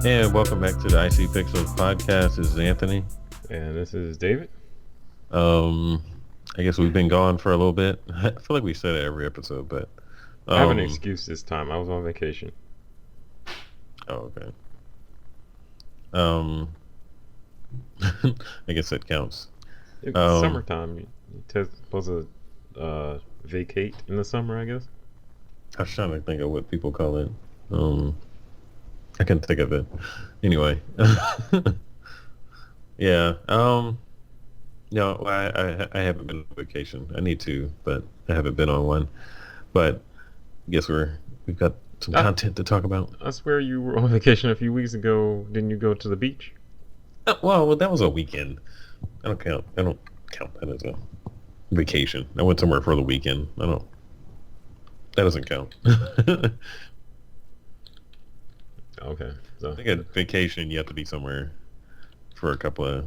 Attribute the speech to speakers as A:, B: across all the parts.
A: And welcome back to the IC Pixels podcast. This is Anthony.
B: And this is David.
A: Um, I guess we've been gone for a little bit. I feel like we said it every episode, but
B: I have an
A: um,
B: excuse this time. I was on vacation.
A: oh, okay. Um, I guess that counts.
B: It's
A: Um,
B: summertime. You're supposed to vacate in the summer, I guess.
A: I was trying to think of what people call it. Um, I couldn't think of it. Anyway, yeah. No, I haven't been on vacation. I need to, but I haven't been on one. But I guess we've got some
B: I,
A: content to talk about.
B: I swear you were on vacation a few weeks ago. Didn't you go to the beach?
A: Well, that was a weekend. I don't count. I don't count that as a vacation. I went somewhere for the weekend. I don't. That doesn't count. I
B: Okay. So,
A: think a vacation you have to be somewhere for a couple of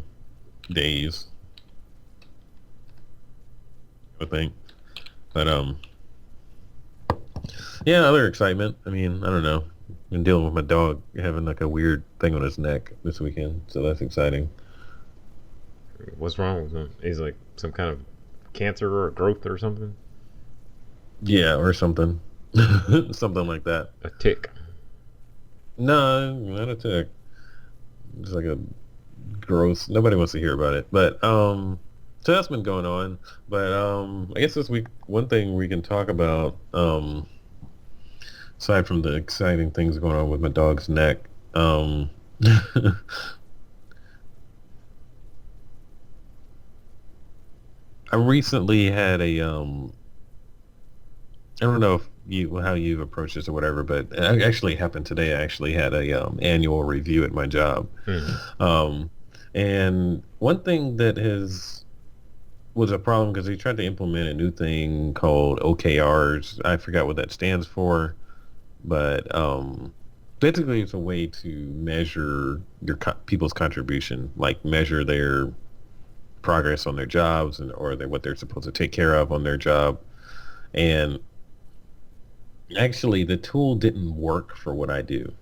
A: days. I think. But yeah, other excitement. I mean, I don't know. Been dealing with my dog having like a weird thing on his neck this weekend, so that's exciting.
B: what's wrong with him? He's like some kind of cancer or a growth or something?
A: Yeah, or something, something like that.
B: A tick.
A: No, not a tick. It's like a gross. Nobody wants to hear about it. But so that's been going on. But I guess this week one thing we can talk about, aside from the exciting things going on with my dog's neck, I recently had a I don't know if you how you've approached this or whatever, but it actually happened today. I actually had a annual review at my job.
B: Hmm.
A: Um, and one thing that has was a problem because they tried to implement a new thing called OKRs. I forgot what that stands for, but basically it's a way to measure people's contribution, like measure their progress on their jobs and or what they're supposed to take care of on their job. And actually, the tool didn't work for what I do.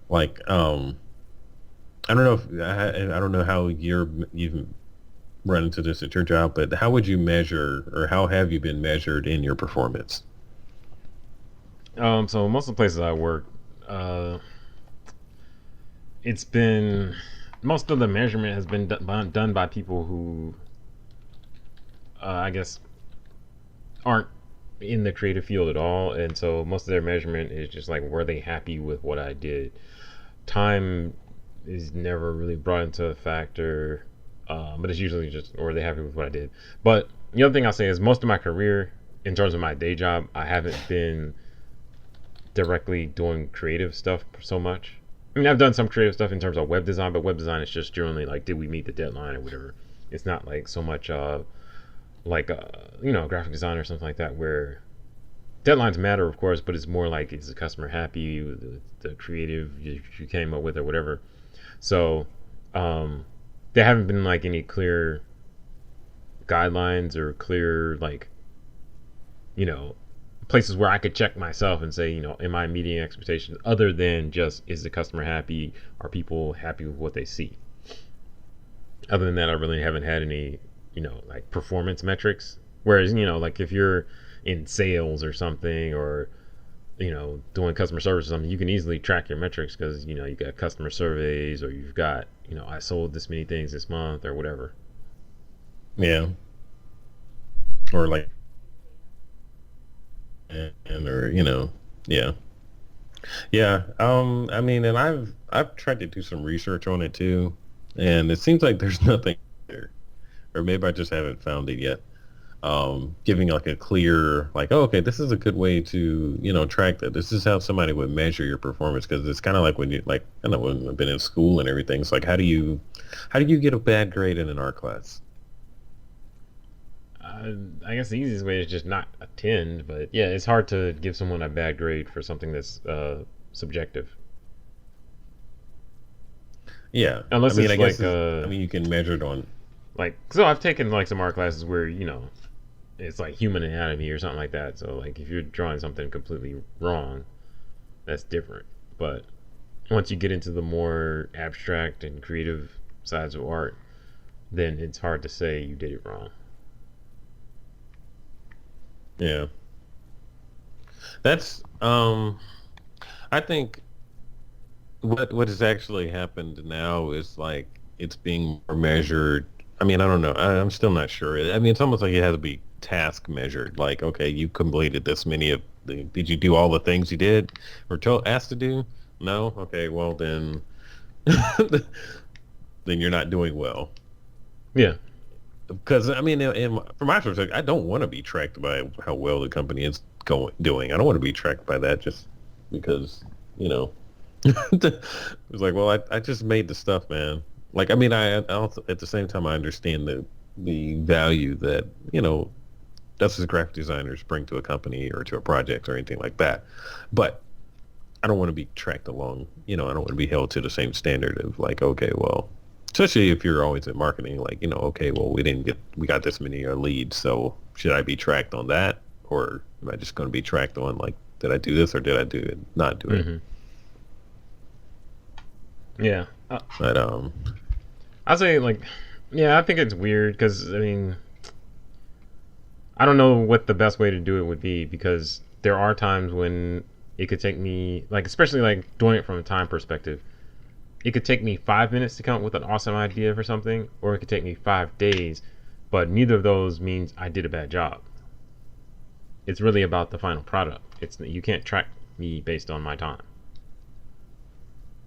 A: Like, I don't know if I don't know how you've run into this at your job, but how would you measure or how have you been measured in your performance?
B: So most of the places I work, uh, it's been most of the measurement has been done by people who, I guess, aren't in the creative field at all, and so most of their measurement is just like, were they happy with what I did? Time is never really brought into a factor, but it's usually just, were they happy with what I did? But the other thing I'll say is most of my career, in terms of my day job, I haven't been directly doing creative stuff so much. I mean, I've done some creative stuff in terms of web design, but web design is just generally like, did we meet the deadline or whatever. It's not like so much like graphic design or something like that, where deadlines matter, of course, but it's more like, is the customer happy with the creative you came up with or whatever. So there haven't been like any clear guidelines or clear, like, you know places where I could check myself and say, am I meeting expectations, other than just, is the customer happy? Are people happy with what they see? Other than that, I really haven't had any, like performance metrics. Whereas, like if you're in sales or something, or doing customer service or something, you can easily track your metrics because you got customer surveys, or you've got, I sold this many things this month or whatever.
A: Yeah, or like, and or yeah, yeah. I mean, and I've tried to do some research on it too, and it seems like there's nothing there, or maybe I just haven't found it yet. Giving like a clear, like, oh, okay, this is a good way to, track that. This is how somebody would measure your performance because it's kind of like when you, like, I know when I've been in school and everything. It's like, how do you get a bad grade in an art class?
B: I guess the easiest way is just not attend, but yeah, it's hard to give someone a bad grade for something that's subjective.
A: Yeah, I
B: Unless
A: mean, I
B: it's
A: guess
B: like
A: I mean, you can measure it on.
B: so I've taken like some art classes where it's like human anatomy or something like that. So like if you're drawing something completely wrong, that's different. But once you get into the more abstract and creative sides of art, then it's hard to say you did it wrong.
A: Yeah. That's I think what has actually happened now is like it's being more measured. I mean, I don't know. I'm still not sure. I mean, it's almost like it has to be task measured. Like, okay, you completed this many of the. Did you do all the things you did or told asked to do? No. Okay. Well, then, then you're not doing well.
B: Yeah.
A: Because I mean, from my perspective, I don't want to be tracked by how well the company is going doing. I don't want to be tracked by that just because you know. It's like, well, I just made the stuff, man. Like, I mean, I also at the same time I understand the value that that's what graphic designers bring to a company or to a project or anything like that. But I don't want to be tracked along. I don't want to be held to the same standard of like, okay, well, especially if you're always in marketing, like, okay, well, we got this many leads, so should I be tracked on that, or am I just going to be tracked on like, did I do this or did I do it, not do it?
B: Mm-hmm. Yeah.
A: But
B: I'd say like, yeah, I think it's weird because I mean, I don't know what the best way to do it would be because there are times when it could take me like, especially like doing it from a time perspective. It could take me 5 minutes to come up with an awesome idea for something, or it could take me 5 days, but neither of those means I did a bad job. It's really about the final product. It's you can't track me based on my time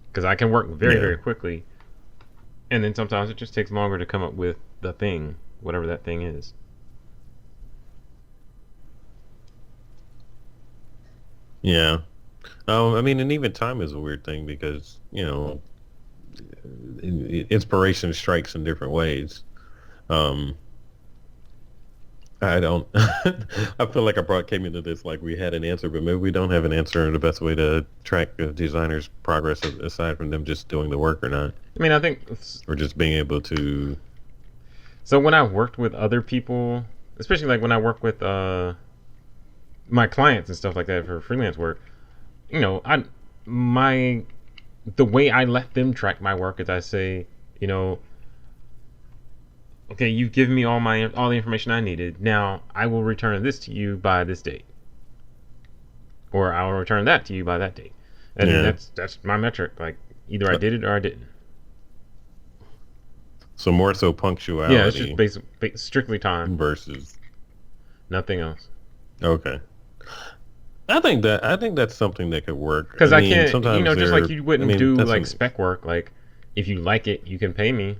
B: because I can work very
A: yeah,
B: very quickly, and then sometimes it just takes longer to come up with the thing, whatever that thing is.
A: yeah. I mean, and even time is a weird thing because inspiration strikes in different ways. Um, I don't. I feel like I came into this like we had an answer, but maybe we don't have an answer. And the best way to track a designer's progress, aside from them just doing the work or not,
B: I mean, I think
A: or just being able to.
B: so. When I worked with other people, especially like when I work with my clients and stuff like that for freelance work, I my the way I let them track my work is I say, you know, okay, you've given me all the information I needed. Now I will return this to you by this date, or I will return that to you by that date, and
A: Yeah.
B: that's my metric. Like either I did it or I didn't.
A: So more so
B: Yeah, it's just
A: punctuality
B: strictly time,
A: versus.
B: nothing else.
A: Okay. I think that's something that could work. I
B: Because I
A: mean,
B: can't,
A: sometimes
B: just like
A: they're.
B: you
A: I
B: wouldn't
A: mean,
B: do
A: that's
B: like spec work. Like if you like it, you can pay me.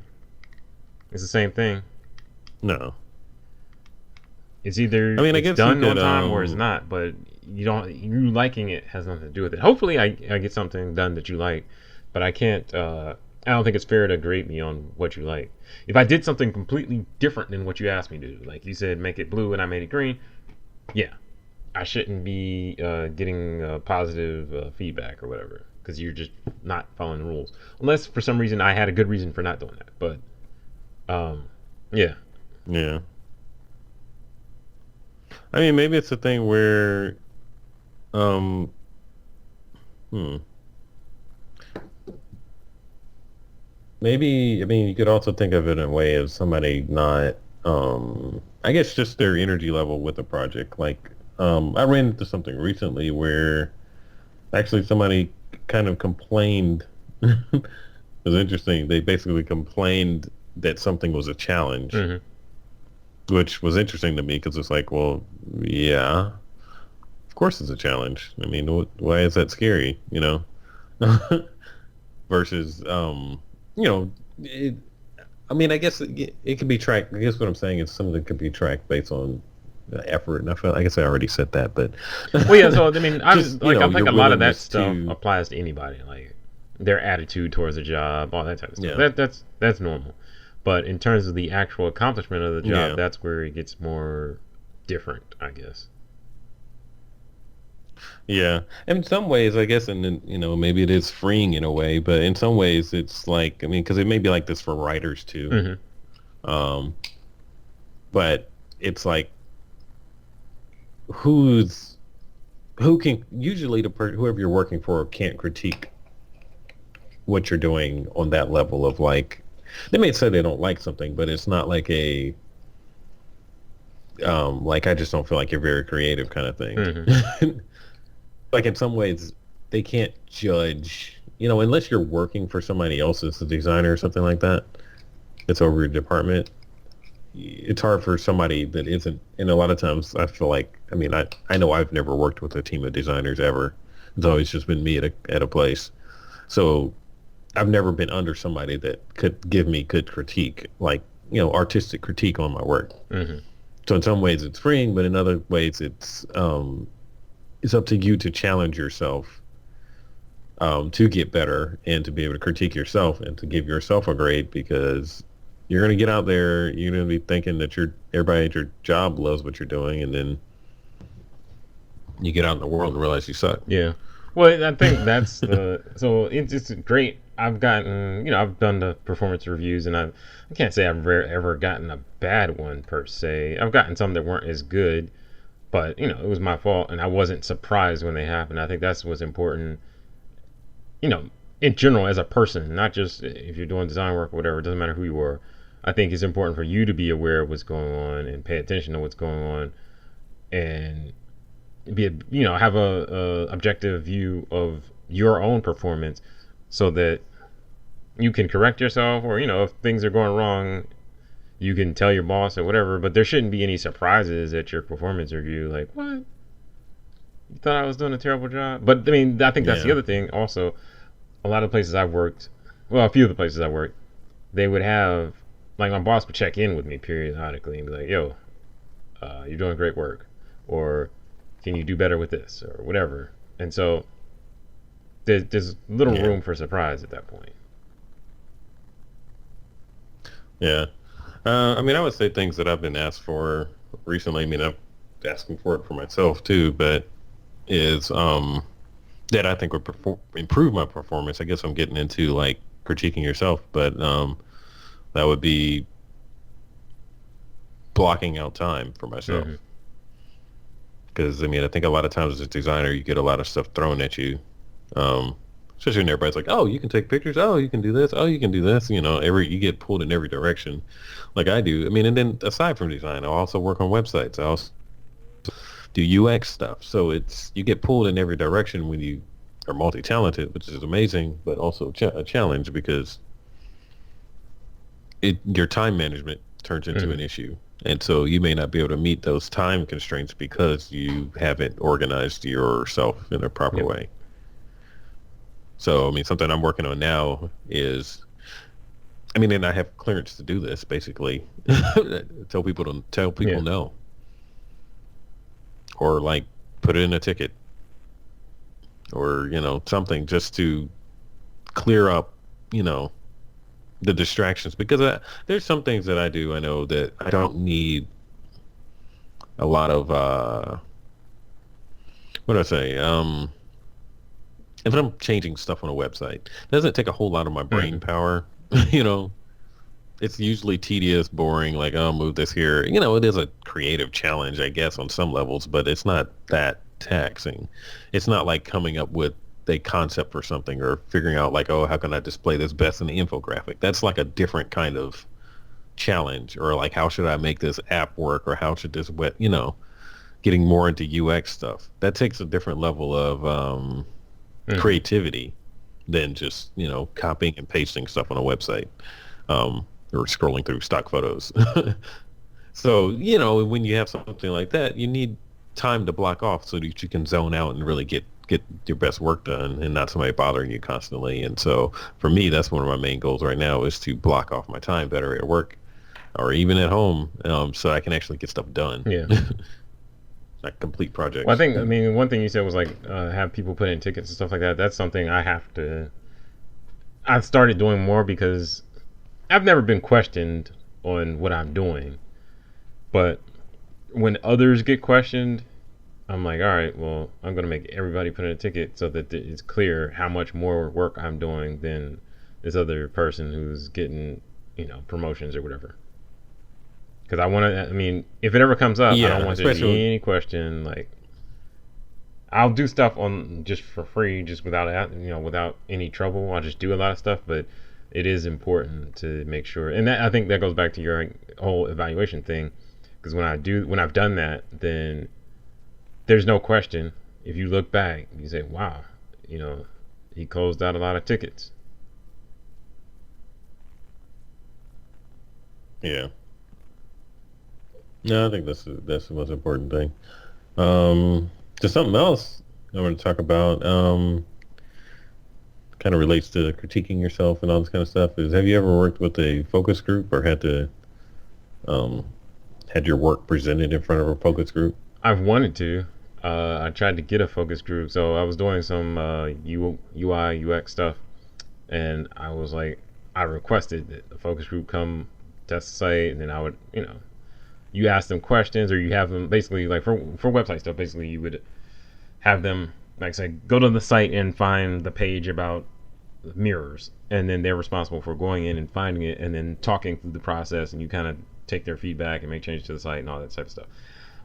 B: It's the same thing.
A: no.
B: It's either
A: I mean, I
B: it's
A: guess you
B: done on
A: could.
B: time or it's not. But you liking it has nothing to do with it. Hopefully, I get something done that you like, but I can't. I don't think it's fair to grade me on what you like. If I did something completely different than what you asked me to do, like you said, make it blue and I made it green, yeah, I shouldn't be getting positive feedback or whatever because you're just not following the rules. Unless for some reason I had a good reason for not doing that. But yeah,
A: Yeah. I mean, maybe it's a thing where. Um. Hmm. Maybe, I mean, you could also think of it in a way of somebody not, I guess just their energy level with the project. Like, I ran into something recently where actually somebody kind of complained. It was interesting. They basically complained that something was a challenge,
B: hmm
A: which was interesting to me because it's like, well, yeah, of course it's a challenge. I mean, why is that scary, Versus, you know, it, I mean, I guess it could be tracked. I guess what I'm saying is some of it could be tracked based on effort, and I guess I already said that, but
B: well, yeah. So I mean,
A: just
B: I think
A: your
B: a lot of that
A: willingness
B: stuff
A: to,
B: applies to anybody, like their attitude towards the job, all that type of stuff.
A: yeah,
B: That's normal. But in terms of the actual accomplishment of the job,
A: yeah,
B: that's where it gets more different, I guess.
A: yeah. In some ways, I guess, and then, maybe it is freeing in a way, but in some ways, it's like, I mean, because it may be like this for writers too,
B: hmm
A: um, but it's like who's who can usually whoever you're working for can't critique what you're doing on that level of like they may say they don't like something, but it's not like a like I just don't feel like you're very creative kind of thing.
B: Hmm.
A: Like in some ways they can't judge, unless you're working for somebody else as a designer or something like that. It's over your department. It's hard for somebody that isn't, and a lot of times I feel like, I know I've never worked with a team of designers ever. It's always just been me at a place. So I've never been under somebody that could give me good critique, like, artistic critique on my work.
B: Hmm.
A: So in some ways it's freeing, but in other ways it's up to you to challenge yourself to get better and to be able to critique yourself and to give yourself a grade because you're going to get out there, you're going to be thinking that everybody at your job loves what you're doing, and then you get out in the world and realize you suck.
B: Yeah. Well, I think that's the so it's great. I've gotten, I've done the performance reviews, and I can't say I've ever gotten a bad one per se. I've gotten some that weren't as good, but it was my fault, and I wasn't surprised when they happened. I think that's what's important, you know, in general as a person, not just if you're doing design work or whatever. It doesn't matter who you are. I think it's important for you to be aware of what's going on and pay attention to what's going on, and have a objective view of your own performance, so that you can correct yourself, or if things are going wrong, you can tell your boss or whatever. But there shouldn't be any surprises at your performance review, like, what, you thought I was doing a terrible job? But I think that's the
A: Yeah.
B: other thing also. A lot of places I've worked, well, a few of the places I worked, they would have, like, my boss would check in with me periodically and be like, yo, you're doing great work, or can you do better with this, or whatever. And so there's little
A: Yeah.
B: room for surprise at that point.
A: Yeah. I would say things that I've been asked for recently. I'm asking for it for myself too, but is that I think would improve my performance. I guess I'm getting into like critiquing yourself, but that would be blocking out time for myself.
B: Hmm.
A: Because I think a lot of times as a designer, you get a lot of stuff thrown at you. Um, Especially when everybody's like, "Oh, you can take pictures. Oh, you can do this. Oh, you can do this." You get pulled in every direction, like I do. And then aside from design, I also work on websites. I also do UX stuff. So you get pulled in every direction when you are multi-talented, which is amazing, but also a challenge because your time management turns into
B: Hmm.
A: an issue. And so you may not be able to meet those time constraints because you haven't organized yourself in a proper
B: Yep.
A: way. So, something I'm working on now is, and I have clearance to do this basically. Tell
B: Yeah.
A: people no, or like put it in a ticket, or something just to clear up, the distractions because there's some things that I do. I know that I don't need a lot of what do I say? If I'm changing stuff on a website, it doesn't take a whole lot of my brain
B: Hmm.
A: power. you know, it's usually tedious, boring. Like, oh, move this here. It is a creative challenge, I guess, on some levels, but it's not that taxing. It's not like coming up with a concept for something or figuring out like, oh, how can I display this best in the infographic? That's like a different kind of challenge, or like, how should I make this app work, or how should this getting more into UX stuff. That takes a different level of
B: Hmm.
A: creativity than just copying and pasting stuff on a website, or scrolling through stock photos. So when you have something like that, you need time to block off so that you can zone out and really get your best work done and not somebody bothering you constantly. And so for me, that's one of my main goals right now is to block off my time better at work or even at home, so I can actually get stuff done,
B: Yeah.
A: like complete
B: Well, I
A: projects.
B: think, one thing you said was like, have people put in tickets and stuff like that. That's something I've started doing more, because I've never been questioned on what I'm doing. But when others get questioned, I'm like, all right, well, I'm going to make everybody put in a ticket so that it's clear how much more work I'm doing than this other person who's getting, promotions or whatever. Because I want to, if it ever comes up, I don't
A: Yeah,
B: want there to be
A: especially
B: any question. Like, I'll do stuff on just for free, just without any trouble. I'll just do a lot of stuff, but it is important to make sure. And I think that goes back to your whole evaluation thing, because when I've done that, then there's no question. If you look back, you say, "Wow, you know, he closed out a lot of tickets."
A: Yeah. No, I think that's the most important thing. Um, just something else I want to talk about. Kind of relates to critiquing yourself and all this kind of stuff. Is have you ever worked with a focus group or um, had your work presented in front of a focus group?
B: I've wanted to. I tried to get a focus group, so I was doing some UI UX stuff, and I was like, I requested that the focus group come test the site, and then I would, you ask them questions, or you have them basically like for website stuff. Basically, you would have them like say, go to the site and find the page about mirrors, and then they're responsible for going in and finding it, and then talking through the process, and you kind of take their feedback and make changes to the site and all that type of stuff.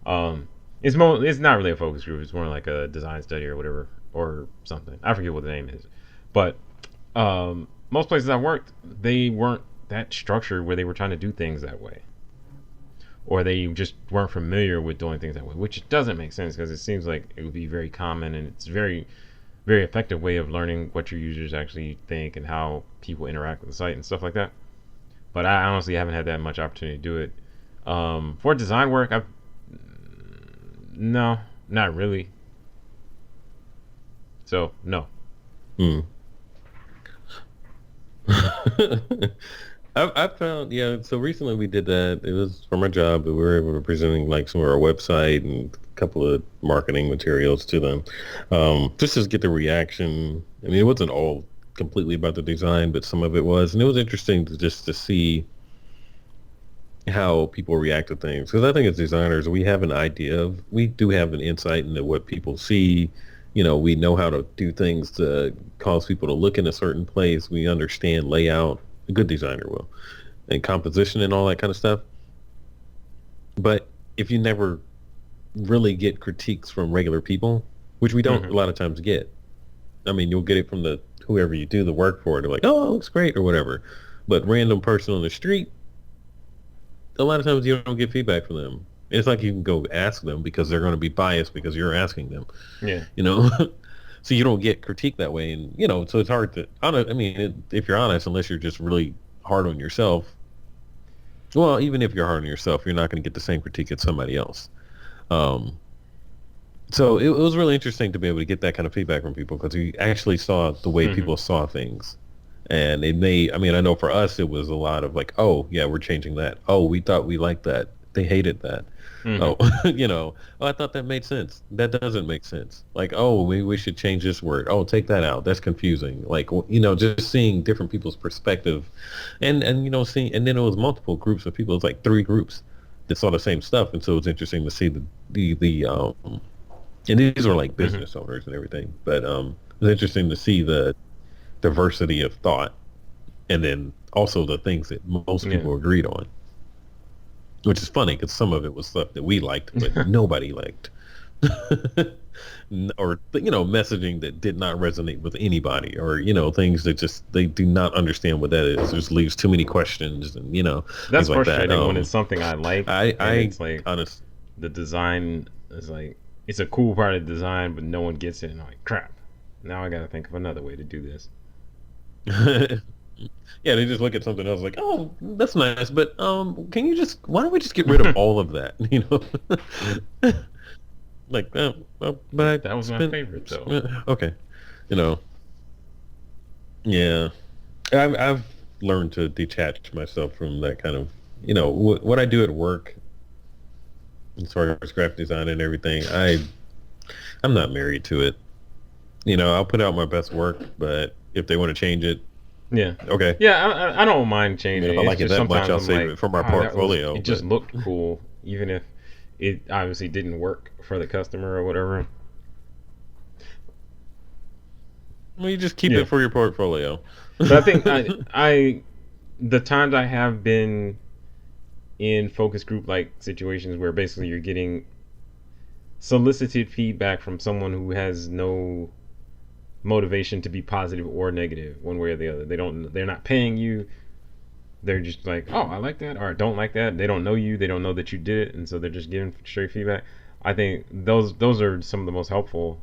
B: Um, it's not really a focus group. It's more like a design study or whatever or something. I forget what the name is, but most places I worked, they weren't that structured where they were trying to do things that way, or they just weren't familiar with doing things that way, which doesn't make sense because it seems like it would be very common and it's very, very effective way of learning what your users actually think and how people interact with the site and stuff like that. But I honestly haven't had that much opportunity to do it. For design work, I've no, not really. So no.
A: Hmm. I found, yeah, so recently we did that. It was for my job, but we were able to presenting like some of our website and a couple of marketing materials to them. Just to get the reaction. I mean, it wasn't all completely about the design, but some of it was. And it was interesting to just to see how people react to things. Because I think as designers, we do have an insight into what people see. We know how to do things to cause people to look in a certain place. We understand layout. A good designer will, and composition and all that kind of stuff. But if you never really get critiques from regular people, which we don't a
B: Hmm.
A: lot of times get, I mean, you'll get it from the whoever you do the work for. They're like, "Oh, it looks great" or whatever. But random person on the street, a lot of times you don't get feedback from them. It's like you can go ask them because they're going to be biased because you're asking them,
B: Yeah.
A: you know. So you don't get critique that way, and so it's hard to. I mean, if you're honest, unless you're just really hard on yourself. Well, even if you're hard on yourself, you're not going to get the same critique as somebody else. Um, so it was really interesting to be able to get that kind of feedback from people because we actually saw the way
B: Hmm.
A: people saw things. And it may, I mean, I know for us, it was a lot of like, oh, yeah, we're changing that. Oh, we thought we liked that. They hated that.
B: Hmm.
A: Oh, oh, I thought that made sense. That doesn't make sense. Like, oh, we should change this word. Oh, take that out. That's confusing. Like, just seeing different people's perspective and, seeing, and then it was multiple groups of people. It was like three groups that saw the same stuff. And so it was interesting to see and these were like
B: Hmm.
A: business owners and everything. But it was interesting to see the diversity of thought and then also the things that most
B: Yeah.
A: people agreed on, which is funny because some of it was stuff that we liked but nobody liked. Or messaging that did not resonate with anybody, or things that just they do not understand what that is. Just leaves too many questions and
B: That's
A: things like that.
B: frustrating when it's something I like and
A: I
B: it's like
A: honest
B: the design is like it's a cool part of the design, but no one gets it, and I'm like, crap. Now I gotta think of another way to do this.
A: Yeah, they just look at something else like, oh, that's nice, but can you just why don't we just get rid of all of that? Like, but
B: That
A: I
B: was my
A: spent,
B: favorite though.
A: okay, you know, yeah. I've learned to detach myself from that kind of, what I do at work as far as graphic design and everything. I'm not married to it. I'll put out my best work, but if they want to change it,
B: Yeah,
A: okay.
B: yeah. I don't mind
A: I mean,
B: changing
A: if I
B: it. It's
A: like it
B: just
A: that much,
B: sometimes
A: I'll
B: I'm
A: save
B: like,
A: it for my
B: that was
A: portfolio.
B: it. Just
A: But
B: looked cool, even if it obviously didn't work for the customer or whatever.
A: well, you just keep
B: Yeah,
A: it for your portfolio.
B: but I think I the times I have been in focus group like situations where basically you're getting solicited feedback from someone who has no motivation to be positive or negative one way or the other. They're not paying you. They're just like, oh, I like that or I don't like that. They don't know you. They don't know that you did it, and so they're just giving straight feedback. I think those are some of the most helpful,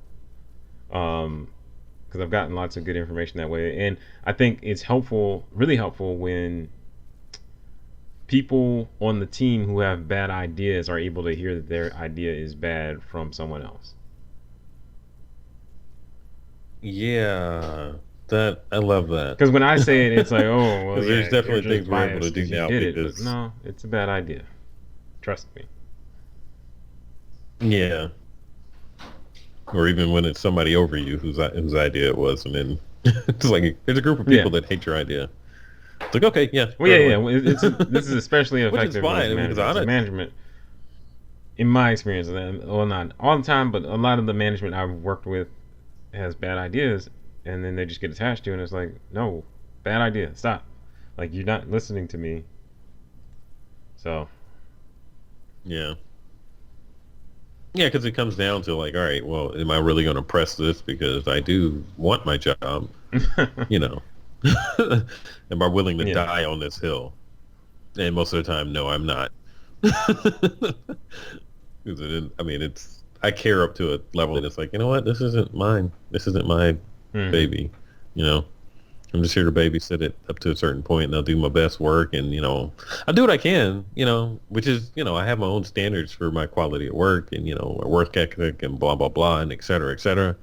B: because I've gotten lots of good information that way, and I think it's helpful, really helpful, when people on the team who have bad ideas are able to hear that their idea is bad from someone else.
A: Yeah, that I love that.
B: Because when I say it, it's like, oh, well,
A: Because there's
B: yeah, you're
A: definitely
B: just
A: things we're able to
B: biased
A: do
B: because you
A: now
B: did it. But
A: because
B: no, it's a bad idea. Trust me.
A: yeah, or even when it's somebody over you whose idea it was, and then it's like there's a group of
B: Yeah.
A: people that hate your idea. It's like okay, yeah,
B: Well,
A: throw
B: yeah,
A: it
B: yeah.
A: away,
B: This is especially
A: which is
B: effective with
A: fine. I mean, because
B: management. Because management, in my experience, well, not all the time, but a lot of the management I've worked with has bad ideas, and then they just get attached to it, and it's like, no, bad idea. Stop. Like, you're not listening to me. So,
A: yeah. Yeah, because it comes down to like, all right, well, am I really going to press this because I do want my job? You know, am I willing to
B: yeah.
A: die on this hill? And most of the time, no, I'm not. 'Cause I mean, I care up to a level and it's like, you know what? This isn't mine. This isn't my
B: Hmm.
A: baby. You know, I'm just here to babysit it up to a certain point, and I'll do my best work, and I'll do what I can. Which is, I have my own standards for my quality of work, and my work ethic, and blah blah blah, and et cetera, et cetera.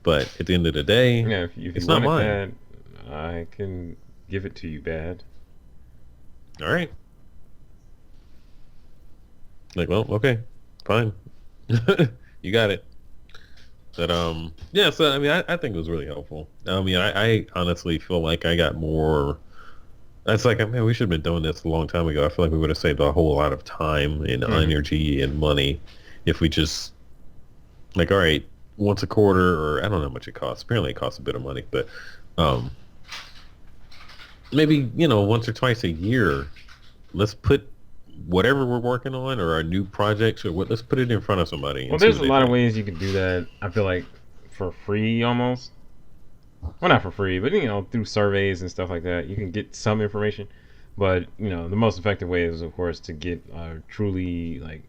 A: But at the end of the day,
B: Yeah, if you
A: it's not
B: want it
A: mine.
B: bad, I can give it to you bad.
A: All right. Like, well, okay, fine. You got it. But yeah. So I mean, I think it was really helpful. I mean, I honestly feel like I got more. It's like, man, we should have been doing this a long time ago. I feel like we would have saved a whole lot of time and
B: Hmm.
A: energy and money if we just like, all right, once a quarter, or I don't know how much it costs. Apparently, it costs a bit of money, but um, maybe once or twice a year, let's put whatever we're working on or our new projects or what. Let's put it in front of somebody
B: Well,
A: and see
B: there's
A: what
B: a
A: they
B: lot of
A: think.
B: ways you can do that. I feel like for free almost. Well, not for free, but through surveys and stuff like that, you can get some information. But the most effective way is, of course, to get truly like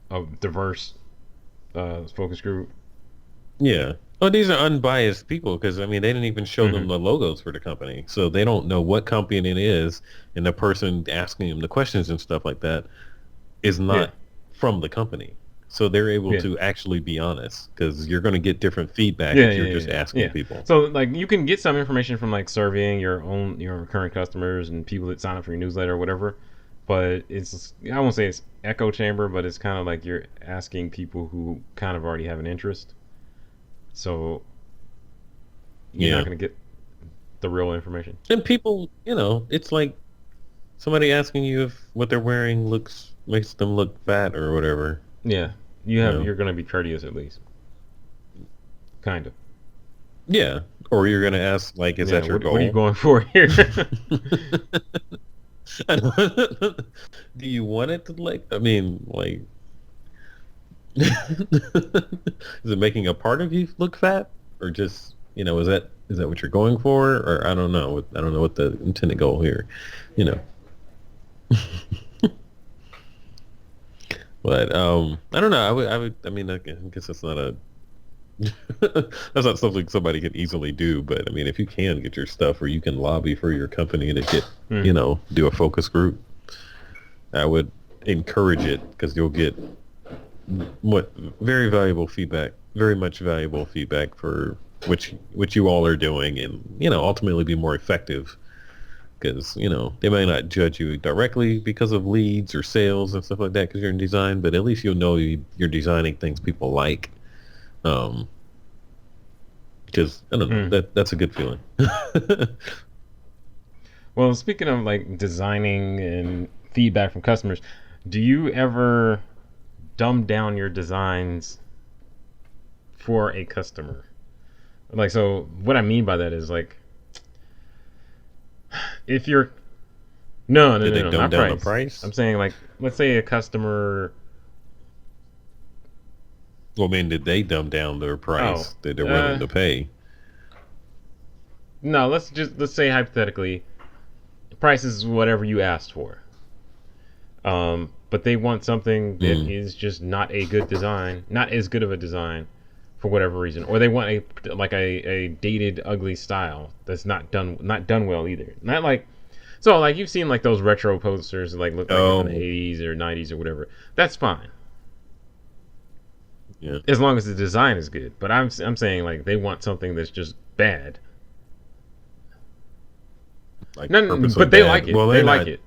B: a diverse focus group.
A: Yeah. Oh, these are unbiased people because I mean they didn't even show them
B: Hmm.
A: the logos for the company, so they don't know what company it is, and the person asking them the questions and stuff like that is
B: Yeah,
A: not from the company. So they're able
B: yeah,
A: to actually be honest because you're going to get different feedback
B: yeah,
A: if you're
B: yeah,
A: just
B: yeah,
A: asking
B: yeah.
A: people.
B: So like you can get some information from like surveying your current customers and people that sign up for your newsletter or whatever. But I won't say it's echo chamber, but it's kind of like you're asking people who kind of already have an interest. So you're not
A: Yeah.
B: going to get the real information.
A: And people, it's like somebody asking you if what they're wearing looks makes them look fat or whatever.
B: Yeah,
A: You know.
B: you're going to be courteous at least, kind of.
A: Yeah. Or you're going to ask like, is
B: Yeah,
A: that your
B: what are you
A: goal?
B: going for here?
A: Do you want it to like? I mean, like, is it making a part of you look fat, or just is that what you're going for, or I don't know. I don't know what the intended goal here, you know. But I don't know. I would. I mean, I guess that's not a. That's not something somebody can easily do. But I mean, if you can get your stuff, or you can lobby for your company to get,
B: Hmm.
A: do a focus group, I would encourage it because you'll get what very valuable feedback, very much valuable feedback for which you all are doing, and ultimately be more effective because they may not judge you directly because of leads or sales and stuff like that because you're in design, but at least you'll know you're designing things people like. Um, because I don't know
B: Hmm.
A: that's a good feeling.
B: Well, speaking of like designing and feedback from customers, do you ever dumb down your designs for a customer? Like, so what I mean by that is like, if you're no, no,
A: Did
B: no,
A: they
B: no,
A: dumb
B: not
A: down the
B: price. I'm
A: price?
B: saying like, let's say a customer,
A: Well, I mean, did they dumb down their
B: Oh,
A: price that they're willing
B: uh,
A: to pay?
B: no. Let's say hypothetically, the price is whatever you asked for. But they want something that
A: Mm.
B: is just not a good design, not as good of a design, for whatever reason, or they want a dated, ugly style that's not done well either. Not like so like you've seen like those retro posters that like look like they're from the
A: Oh,
B: 80s or 90s or whatever. That's fine
A: yeah,
B: as long as the design is good. But I'm saying like they want something that's just bad.
A: like
B: None,
A: purposely
B: but they
A: bad.
B: like it.
A: Well,
B: They
A: they're
B: like
A: not.
B: it.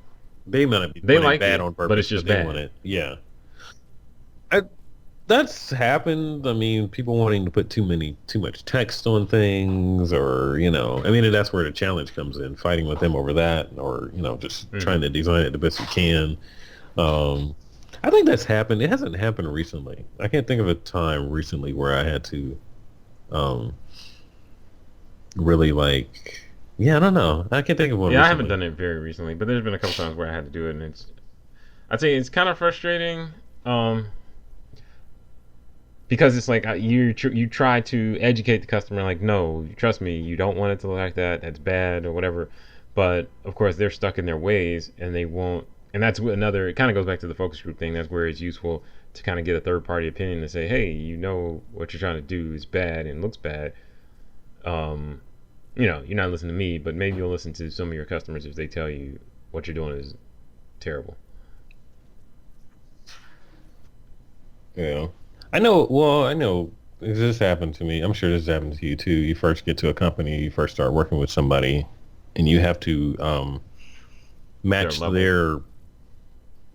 A: They might not be
B: They
A: doing it
B: like
A: bad
B: it,
A: on
B: but
A: purpose,
B: it's
A: but
B: just
A: they want
B: bad.
A: it. Yeah, I, that's happened. I mean, people wanting to put too much text on things, or I mean, that's where the challenge comes in, fighting with them over that, or just
B: Hmm.
A: trying to design it the best you can. Um, I think that's happened. It hasn't happened recently. I can't think of a time recently where I had to um, really like. Yeah, I don't know. I can't think of one
B: Yeah, I haven't
A: recently.
B: done it very recently, but there's been a couple times where I had to do it, and I'd say it's kind of frustrating, um, because it's like you try to educate the customer, like, no, trust me, you don't want it to look like that. That's bad or whatever. But of course, they're stuck in their ways, and they won't. And that's another. It kind of goes back to the focus group thing. That's where it's useful to kind of get a third party opinion to say, hey, what you're trying to do is bad and looks bad. Um, you're not listening to me, but maybe you'll listen to some of your customers if they tell you what you're doing is terrible.
A: Yeah. I know. Well, I know this happened to me. I'm sure this happened to you too. You first get to a company, you first start working with somebody, and you have to
B: Their
A: match
B: level.
A: their.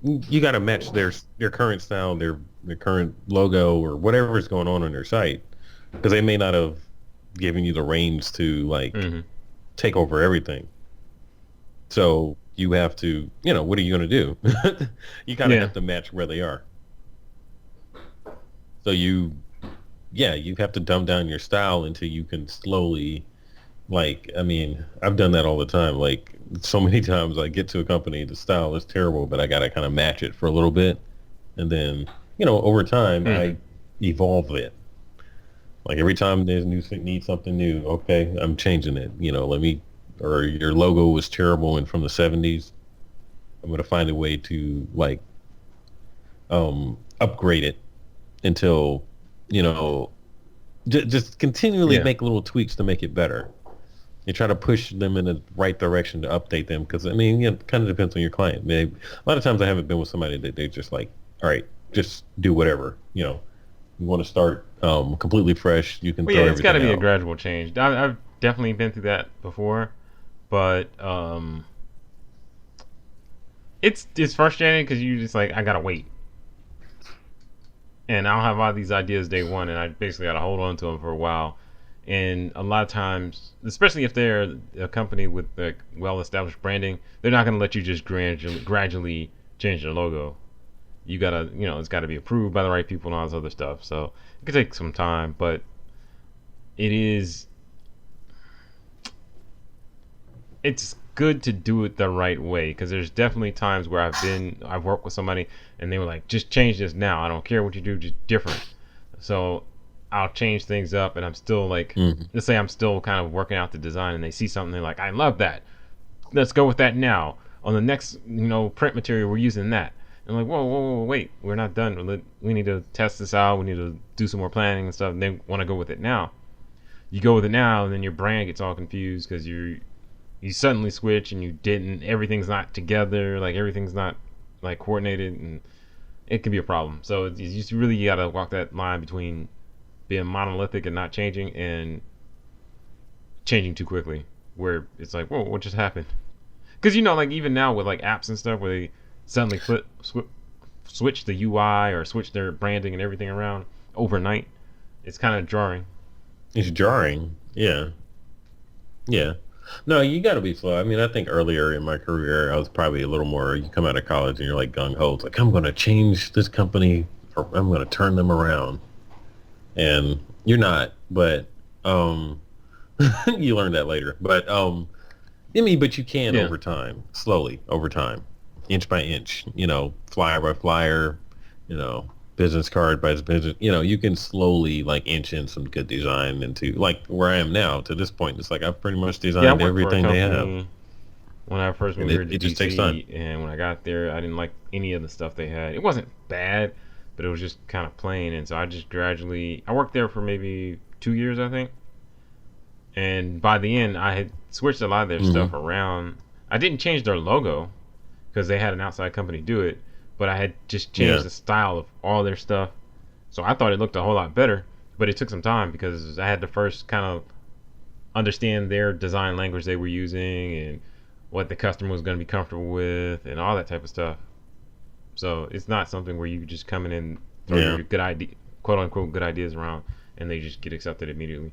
A: You got to match their current style, their current logo, or whatever is going on their site, because they may not have given you the reins to like
B: Hmm.
A: take over everything. So you have to, what are you going to do? You kind of
B: Yeah.
A: have to match where they are. So you have to dumb down your style until you can slowly, like, I mean, I've done that all the time. Like, so many times I get to a company, the style is terrible, but I got to kind of match it for a little bit. And then, over time,
B: Hmm.
A: I evolve it. Like every time there's new need something new, okay, I'm changing it. Or your logo was terrible and from the 70s. I'm gonna find a way to like upgrade it until you know just continually
B: Yeah.
A: make little tweaks to make it better. You try to push them in the right direction to update them because I mean, it kind of depends on your client. A lot of times I haven't been with somebody that they just like, all right, just do whatever. You want to start completely fresh, you can
B: Well, yeah,
A: throw
B: it's got to
A: everything
B: be a
A: out.
B: gradual change. I've definitely been through that before, but it's frustrating because you just like I gotta wait, and I'll have all these ideas day one, and I basically gotta hold on to them for a while. And a lot of times, especially if they're a company with like well-established branding, they're not gonna let you just gradually change their logo. You gotta, it's got to be approved by the right people and all this other stuff. So it could take some time, but it is it's good to do it the right way because there's definitely times where I've worked with somebody and they were like, just change this now. I don't care what you do, just different. So I'll change things up, and I'm still like,
A: Hmm.
B: let's say I'm still kind of working out the design, and they see something they're like, I love that. Let's go with that now. On the next, print material, we're using that. And I'm like, whoa, whoa, whoa, wait, we're not done. We need to test this out. We need to do some more planning and stuff. And they want to go with it now. You go with it now, and then your brand gets all confused because you suddenly switch and you didn't. Everything's not together. Like everything's not like coordinated, and it can be a problem. So you just really gotta walk that line between being monolithic and not changing, and changing too quickly, where it's like, whoa, what just happened? Because like even now with like apps and stuff, where they suddenly switch the UI or switch their branding and everything around overnight, it's kind of jarring.
A: It's jarring. Yeah. Yeah. No, you got to be slow. I mean, I think earlier in my career, I was probably a little more, you come out of college and you're like gung ho. It's like, I'm going to change this company or I'm going to turn them around. And you're not, but um, you learn that later. But you can
B: Yeah.
A: over time, slowly over time, inch by inch, flyer by flyer, you know, business card by business, you can slowly like inch in some good design into like where I am now to this point. It's like I've pretty much
B: Yeah, I
A: designed
B: worked for a
A: everything they have,
B: company when I first
A: and
B: moved here to
A: it just takes time.
B: DC, and when I got there, I didn't like any of the stuff they had. It wasn't bad, but it was just kind of plain, and so I just gradually. I worked there for maybe 2 years, I think, and by the end, I had switched a lot of their
A: Hmm.
B: stuff around. I didn't change their logo because they had an outside company do it, but I had just changed
A: Yeah,
B: the style of all their stuff. So I thought it looked a whole lot better, but it took some time because I had to first kind of understand their design language they were using and what the customer was going to be comfortable with and all that type of stuff. So it's not something where you just come in and throw
A: yeah,
B: your good idea, quote unquote, good ideas around and they just get accepted immediately.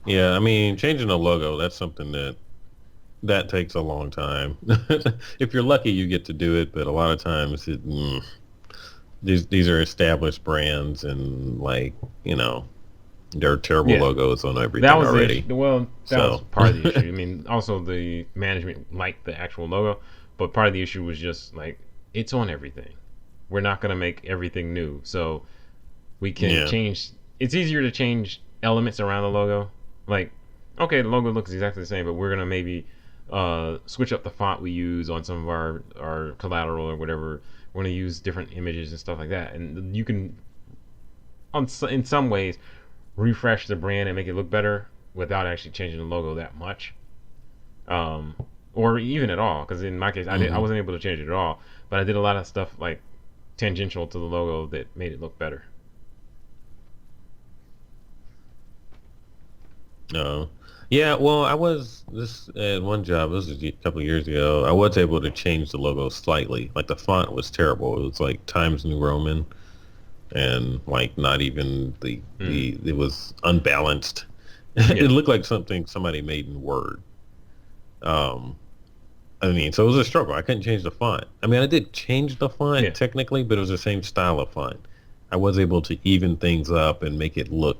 A: yeah. I mean, changing the logo, that's something that takes a long time. If you're lucky, you get to do it, but a lot of times these are established brands, and like there are terrible
B: Yeah,
A: logos on
B: that
A: everything
B: was the
A: already.
B: issue. Well, that was
A: So
B: part of the issue. I mean, also the management liked the actual logo, but part of the issue was just like it's on everything. We're not going to make everything new, so we can
A: yeah,
B: change. It's easier to change elements around the logo. Like, okay, the logo looks exactly the same, but we're gonna maybe switch up the font we use on some of our collateral or whatever. We're gonna use different images and stuff like that, and you can, in some ways, refresh the brand and make it look better without actually changing the logo that much, um, or even at all. Because in my case, I
A: hmm
B: wasn't able to change it at all, but I did a lot of stuff like tangential to the logo that made it look better.
A: no, yeah. Well, I was this at one job. This was a couple of years ago. I was able to change the logo slightly. Like the font was terrible. It was like Times New Roman, and like not even
B: Mm.
A: it was unbalanced.
B: Yeah.
A: It looked like something somebody made in Word. Um, I mean, so it was a struggle. I couldn't change the font. I mean, I did change the font
B: Yeah.
A: technically, but it was the same style of font. I was able to even things up and make it look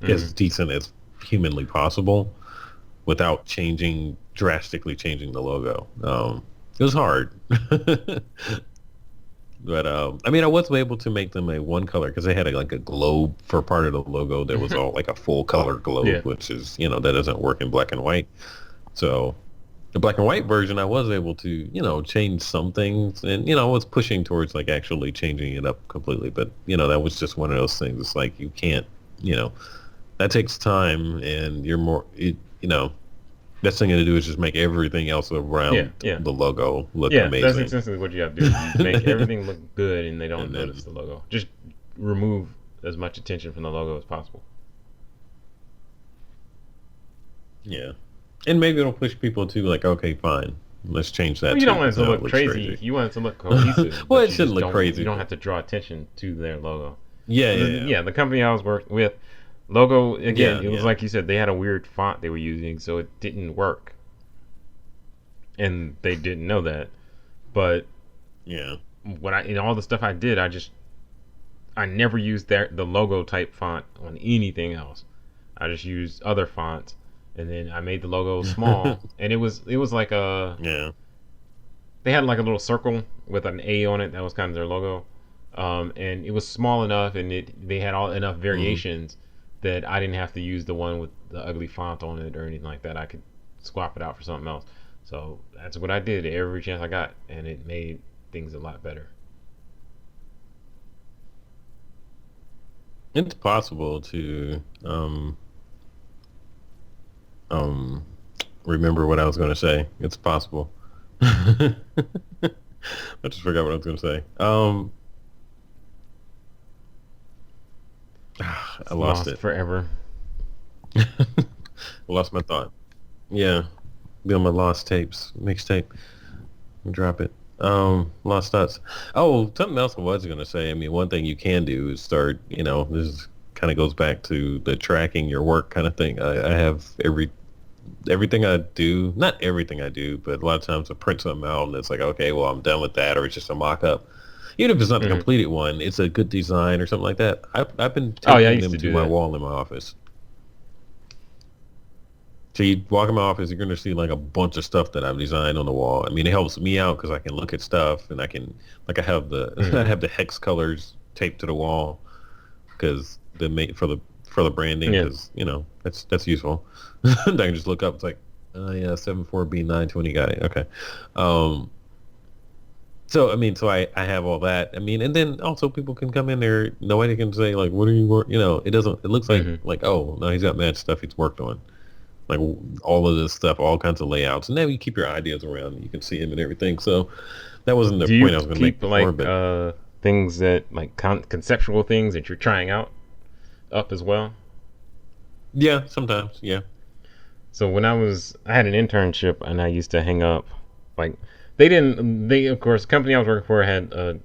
B: Mm.
A: as decent as humanly possible without drastically changing the logo. It was hard. But I mean, I was able to make them a one color because they had like a globe for part of the logo that was all like a full color
B: Yeah.
A: globe, which is, that doesn't work in black and white. So the black and white version, I was able to, change some things, and I was pushing towards like actually changing it up completely. But that was just one of those things. It's like you can't, you know, that takes time, and you're more, best thing to do is just make everything else
B: Yeah.
A: around
B: Yeah.
A: the logo look
B: Yeah, that's
A: amazing,
B: essentially what you have to do. You make everything look good, and they don't
A: and
B: notice
A: then
B: the logo. Just remove as much attention from the logo as possible.
A: yeah, and maybe it'll push people to like, okay, fine, let's change
B: Well,
A: that
B: you
A: too
B: don't want it
A: because
B: to
A: now it
B: look
A: looks
B: crazy.
A: crazy.
B: You want it to look cohesive,
A: Well,
B: but
A: it
B: you
A: shouldn't
B: just
A: look
B: don't. You
A: crazy,
B: don't
A: but
B: have to draw attention to their logo.
A: yeah, yeah, yeah,
B: Yeah, the company I was working with, logo again.
A: yeah,
B: It was
A: yeah,
B: like you said, they had a weird font they were using, so it didn't work, and they didn't know that. But
A: yeah.
B: when I in all the stuff I did, I never used the logo type font on anything else. I just used other fonts, and then I made the logo small, and it was like a
A: Yeah.
B: they had like a little circle with an A on it. That was kind of their logo, and it was small enough, and they had all enough
A: Hmm.
B: variations that I didn't have to use the one with the ugly font on it or anything like that. I could swap it out for something else. So that's what I did every chance I got, and it made things a lot better.
A: It's possible to um remember what I was going to say. It's possible. I just forgot what I was going to say. I
B: It's
A: lost
B: lost
A: it.
B: forever.
A: I lost my thought. Yeah, be on my lost tapes mixtape. Drop it. Lost thoughts. Oh, something else I was gonna say. I mean, one thing you can do is start. This kind of goes back to the tracking your work kind of thing. I have everything I do, not everything I do, but a lot of times I print something out and it's like, okay, well, I'm done with that, or it's just a mock-up. Even if it's not the
B: Hmm.
A: completed one, it's a good design or something like that. I've been
B: Oh yeah, I
A: taping
B: used
A: them
B: to
A: to
B: do
A: my
B: that.
A: wall in my office. So you walk in my office, you're going to see like a bunch of stuff that I've designed on the wall. I mean, it helps me out because I can look at stuff and I can, like, I have the I
B: Mm-hmm.
A: have the hex colors taped to the wall because the mate for the branding
B: Yeah.
A: because that's useful. I can just look up. It's like, oh yeah, 74B920 got it. Okay. Um, so I mean, so I have all that. I mean, and then also people can come in there. Nobody can say like, what are you work? It doesn't. It looks
B: Mm-hmm.
A: like oh no, he's got mad stuff he's worked on. Like all of this stuff, all kinds of layouts, and then you keep your ideas around. And you can see him and everything. So that wasn't the
B: Do you
A: point I was going to make
B: keep
A: before,
B: like
A: but
B: things that like conceptual things that you're trying out up as well?
A: yeah, sometimes, yeah,
B: So when I had an internship and I used to hang up like they of course the company I was working for had a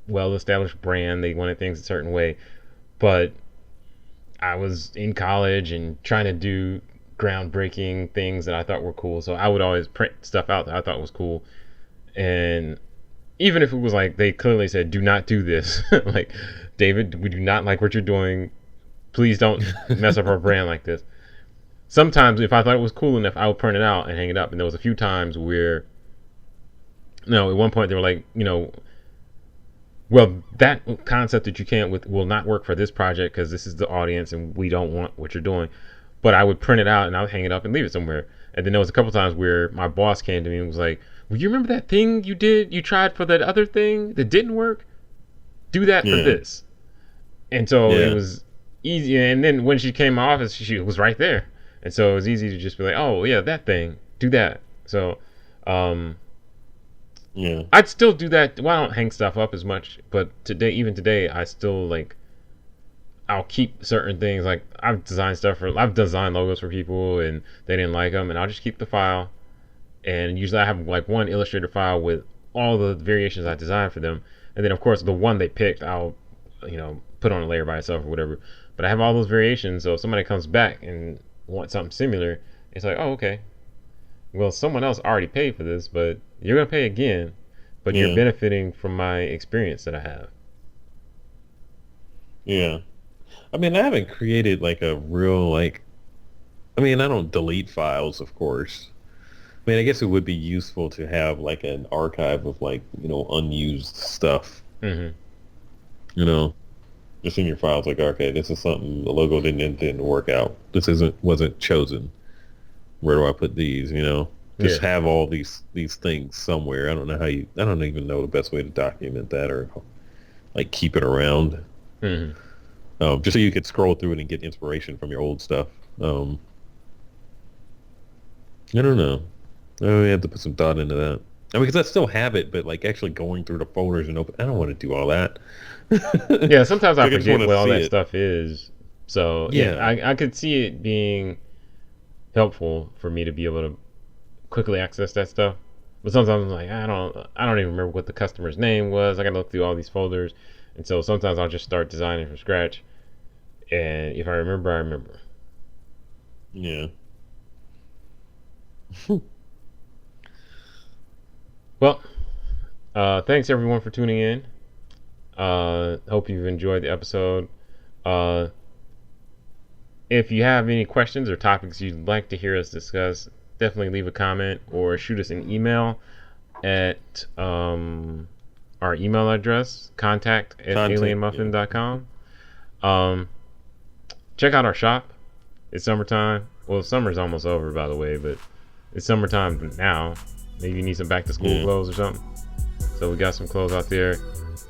B: well established brand. They wanted things a certain way, but I was in college and trying to do groundbreaking things that I thought were cool. So I would always print stuff out that I thought was cool. And even if it was like they clearly said, do not do this, like, David, we do not like what you're doing. Please don't mess up our brand like this. Sometimes if I thought it was cool enough, I would print it out and hang it up. And there was a few times where, at one point they were like, well, that concept that you can't with will not work for this project because this is the audience and we don't want what you're doing. But I would print it out and I would hang it up and leave it somewhere. And then there was a couple times where my boss came to me and was like, "Well, you remember that thing you tried for that other thing that didn't work? Do that for
A: yeah,
B: this." And so it
A: yeah,
B: was easy. And then when she came to my office, she was right there. And so it was easy to just be like, "Oh yeah, that thing, do that." So um,
A: yeah,
B: I'd still do that. Well, I don't hang stuff up as much, but even today, I still like. I'll keep certain things. Like I've designed logos for people, and they didn't like them, and I'll just keep the file. And usually, I have like one Illustrator file with all the variations I designed for them, and then of course the one they picked, I'll put on a layer by itself or whatever. But I have all those variations, so if somebody comes back and wants something similar, it's like, oh, okay, well, someone else already paid for this, but you're gonna pay again, but you're
A: yeah,
B: benefiting from my experience that I have.
A: yeah. I mean, I haven't created like a real like. I mean, I don't delete files, of course. I mean, I guess it would be useful to have like an archive of like unused stuff.
B: Hmm.
A: You know, just in your files, like okay, this is something the logo didn't work out. This wasn't chosen. Where do I put these?
B: Yeah.
A: Just have all these things somewhere. I don't even know the best way to document that or like keep it around.
B: Hmm.
A: Just so you could scroll through it and get inspiration from your old stuff. Um, I don't know. I have to put some thought into that. I mean, because I still have it, but like actually going through the folders and open, I don't want to do all that.
B: Yeah, sometimes I
A: Like I just want
B: forget
A: to
B: what all
A: see
B: that
A: it.
B: stuff is. So yeah,
A: Yeah,
B: I could see it being helpful for me to be able to quickly access that stuff. But sometimes I'm like, I don't even remember what the customer's name was. I gotta look through all these folders, and so sometimes I'll just start designing from scratch. And if I remember, I remember.
A: yeah.
B: Well, thanks everyone for tuning in. Hope you've enjoyed the episode. Uh, if you have any questions or topics you'd like to hear us discuss, definitely leave a comment or shoot us an email at our email address, contact at
A: Contact. Yeah.
B: alienmuffin.com. Um, check out our shop. It's summertime. Well, summer's almost over, by the way, but it's summertime now. Maybe you need some back to school
A: Yeah.
B: clothes or something. So we got some clothes out there.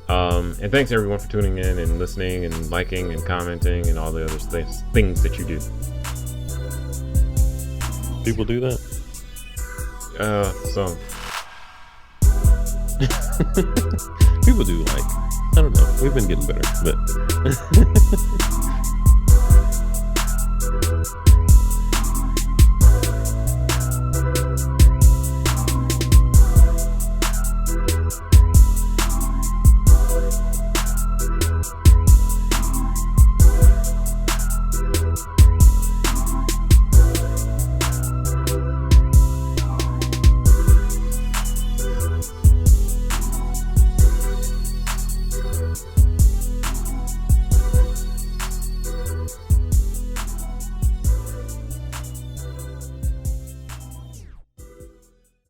B: And thanks everyone for tuning in and listening and liking and commenting and all the other things that you do.
A: People do that.
B: So
A: People do like. I don't know. We've been getting better, but